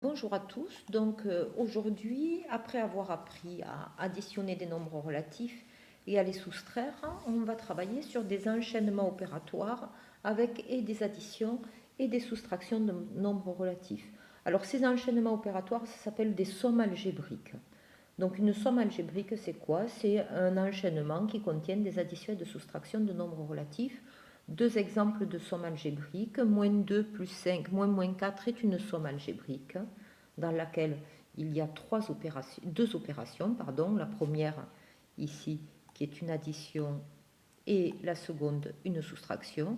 Bonjour à tous. Aujourd'hui, après avoir appris à additionner des nombres relatifs et à les soustraire, on va travailler sur des enchaînements opératoires avec et des additions et des soustractions de nombres relatifs. Alors ces enchaînements opératoires, ça s'appelle des sommes algébriques. Donc une somme algébrique, c'est quoi? C'est un enchaînement qui contient des additions et des soustractions de nombres relatifs. Deux exemples de sommes algébriques. Moins 2 plus 5 moins 4 est une somme algébrique dans laquelle il y a deux opérations. La première ici qui est une addition et la seconde une soustraction.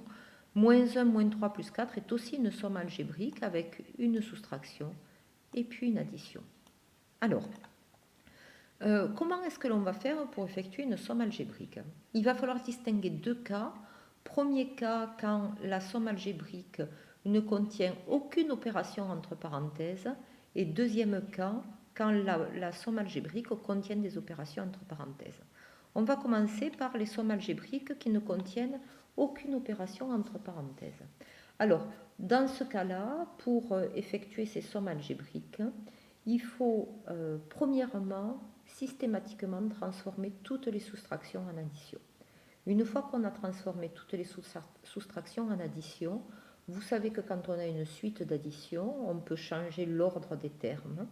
Moins 1 moins 3 plus 4 est aussi une somme algébrique avec une soustraction et puis une addition. Alors, comment est-ce que l'on va faire pour effectuer une somme algébrique? Il va falloir distinguer deux cas. Premier cas, quand la somme algébrique ne contient aucune opération entre parenthèses. Et deuxième cas, quand la somme algébrique contient des opérations entre parenthèses. On va commencer par les sommes algébriques qui ne contiennent aucune opération entre parenthèses. Alors, dans ce cas-là, pour effectuer ces sommes algébriques, il faut premièrement systématiquement transformer toutes les soustractions en addition. Une fois qu'on a transformé toutes les soustractions en addition, vous savez que quand on a une suite d'addition, on peut changer l'ordre des termes.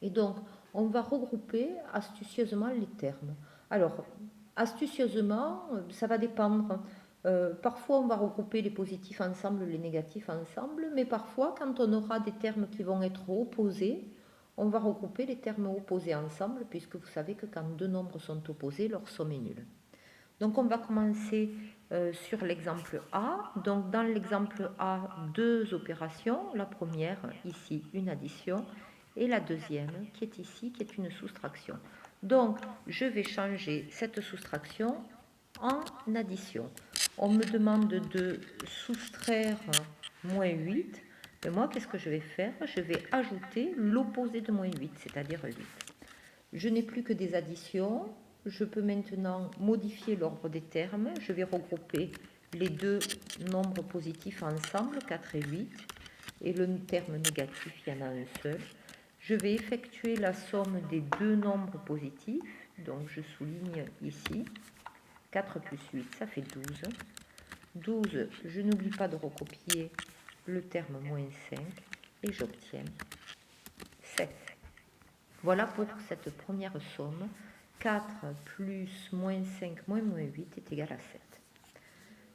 Et donc, on va regrouper astucieusement les termes. Alors, astucieusement, ça va dépendre. Parfois, on va regrouper les positifs ensemble, les négatifs ensemble, mais parfois, quand on aura des termes qui vont être opposés, on va regrouper les termes opposés ensemble, puisque vous savez que quand deux nombres sont opposés, leur somme est nulle. Donc, on va commencer sur l'exemple A. Donc, dans l'exemple A, deux opérations. La première, ici, une addition, et la deuxième, qui est ici, qui est une soustraction. Donc, je vais changer cette soustraction en addition. On me demande de soustraire moins 8. Et moi, qu'est-ce que je vais faire? Je vais ajouter l'opposé de moins 8, c'est-à-dire 8. Je n'ai plus que des additions. Je peux maintenant modifier l'ordre des termes. Je vais regrouper les deux nombres positifs ensemble, 4 et 8. Et le terme négatif, il y en a un seul. Je vais effectuer la somme des deux nombres positifs. Donc je souligne ici. 4 plus 8, ça fait 12. 12, je n'oublie pas de recopier le terme moins 5 et j'obtiens 7. Voilà pour cette première somme. 4 plus moins 5 moins 8 est égal à 7.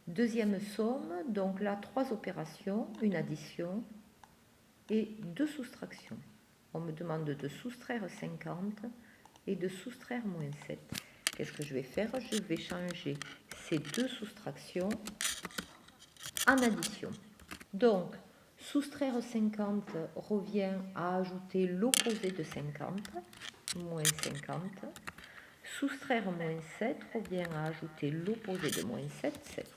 Deuxième somme, donc là, trois opérations, une addition et deux soustractions. On me demande de soustraire 50 et de soustraire moins 7. Qu'est-ce que je vais faire? Je vais changer ces deux soustractions en addition. Donc, soustraire 50 revient à ajouter l'opposé de 50, moins 50. Soustraire moins 7 revient à ajouter l'opposé de moins 7, 7.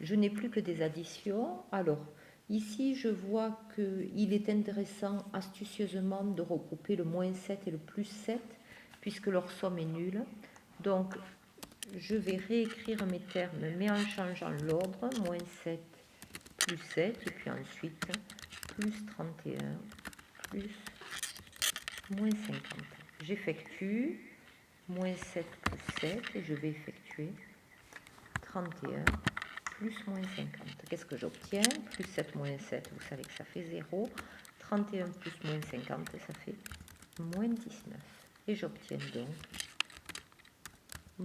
Je n'ai plus que des additions. Alors, ici, je vois qu'il est intéressant astucieusement de regrouper le moins 7 et le plus 7, puisque leur somme est nulle. Donc, je vais réécrire mes termes, mais en changeant l'ordre. Moins 7 plus 7, et puis ensuite, plus 31, plus moins 50. J'effectue moins 7 plus 7, et je vais effectuer 31 plus moins 50. Qu'est-ce que j'obtiens? Plus 7 moins 7, vous savez que ça fait 0. 31 plus moins 50, ça fait moins 19. Et j'obtiens donc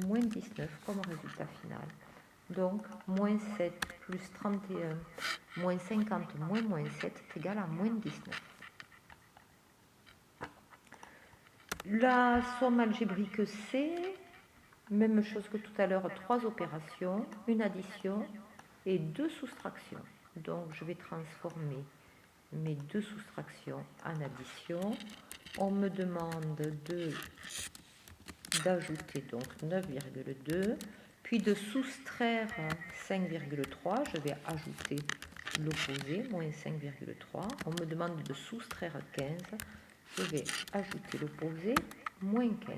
moins 19 comme résultat final. Donc, moins 7 plus 31 moins 50 moins 7 est égal à moins 19. La somme algébrique C, même chose que tout à l'heure, trois opérations, une addition et deux soustractions. Donc, je vais transformer mes deux soustractions en addition. On me demande d'ajouter donc 9,2, puis de soustraire 5,3. Je vais ajouter l'opposé, moins 5,3. On me demande de soustraire 15. Je vais ajouter l'opposé, moins 15.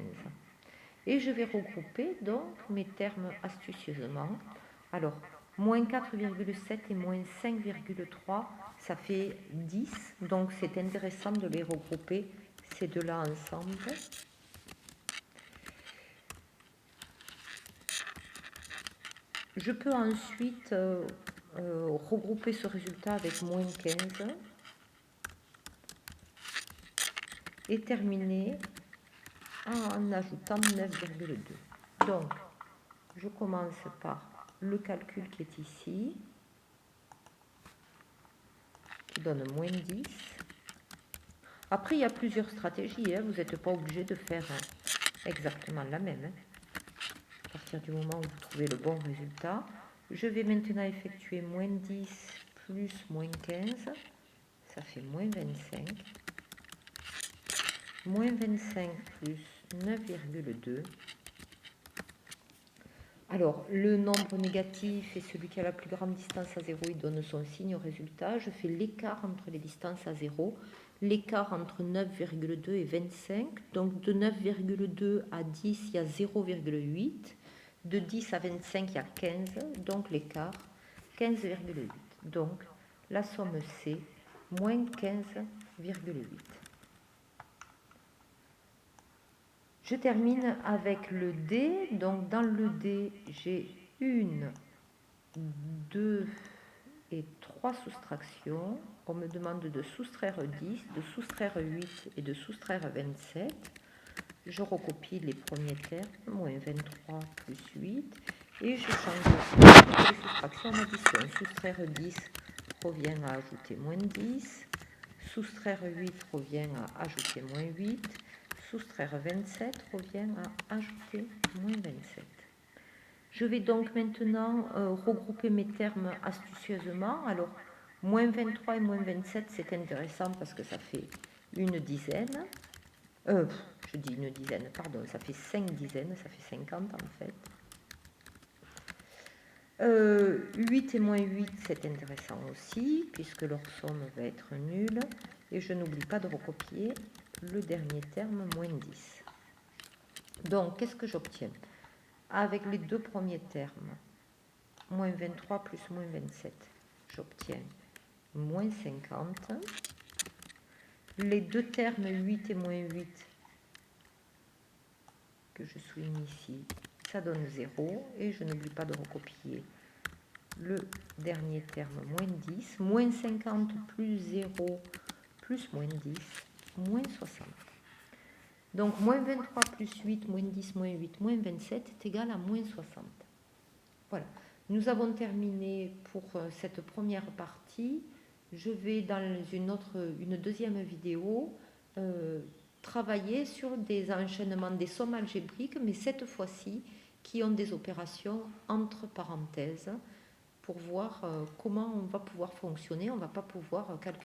Et je vais regrouper donc mes termes astucieusement. Alors, moins 4,7 et moins 5,3, ça fait 10. Donc c'est intéressant de les regrouper, ces deux-là ensemble. Je peux ensuite regrouper ce résultat avec moins 15 et terminer en ajoutant 9,2. Donc, je commence par le calcul qui est ici, qui donne moins 10. Après, il y a plusieurs stratégies, hein. Vous n'êtes pas obligé de faire exactement la même. À partir du moment où vous trouvez le bon résultat, je vais maintenant effectuer moins 10 plus moins 15, ça fait moins 25. Moins 25 plus 9,2. Alors, le nombre négatif est celui qui a la plus grande distance à 0, il donne son signe au résultat. Je fais l'écart entre les distances à 0, l'écart entre 9,2 et 25. Donc, de 9,2 à 10, il y a 0,8. De 10 à 25, il y a 15. Donc, l'écart, 15,8. Donc, la somme c'est moins 15,8. Je termine avec le D. Donc, dans le D, j'ai 1, 2 et 3 soustractions. On me demande de soustraire 10, de soustraire 8 et de soustraire 27. Je recopie les premiers termes, moins 23 plus 8. Et je change les soustractions en addition. Soustraire 10 revient à ajouter moins 10. Soustraire 8 revient à ajouter moins 8. Soustraire 27 revient à ajouter moins 27. Je vais donc maintenant regrouper mes termes astucieusement. Alors, moins 23 et moins 27, c'est intéressant parce que ça fait une dizaine. Je dis une dizaine, pardon, ça fait 5 dizaines, ça fait 50 en fait. 8 et moins 8, c'est intéressant aussi, puisque leur somme va être nulle. Et je n'oublie pas de recopier le dernier terme, moins 10. Donc, qu'est-ce que j'obtiens? Avec les deux premiers termes, moins 23 plus moins 27, j'obtiens moins 50. Les deux termes 8 et moins 8, que je souligne ici, ça donne 0. Et je n'oublie pas de recopier le dernier terme, moins 10. Moins 50 plus 0 plus moins 10, moins 60. Donc, moins 23 plus 8, moins 10, moins 8, moins 27 est égal à moins 60. Voilà. Nous avons terminé pour cette première partie. Je vais dans une deuxième vidéo travailler sur des enchaînements, des sommes algébriques, mais cette fois-ci qui ont des opérations entre parenthèses pour voir comment on va pouvoir fonctionner. On ne va pas pouvoir calculer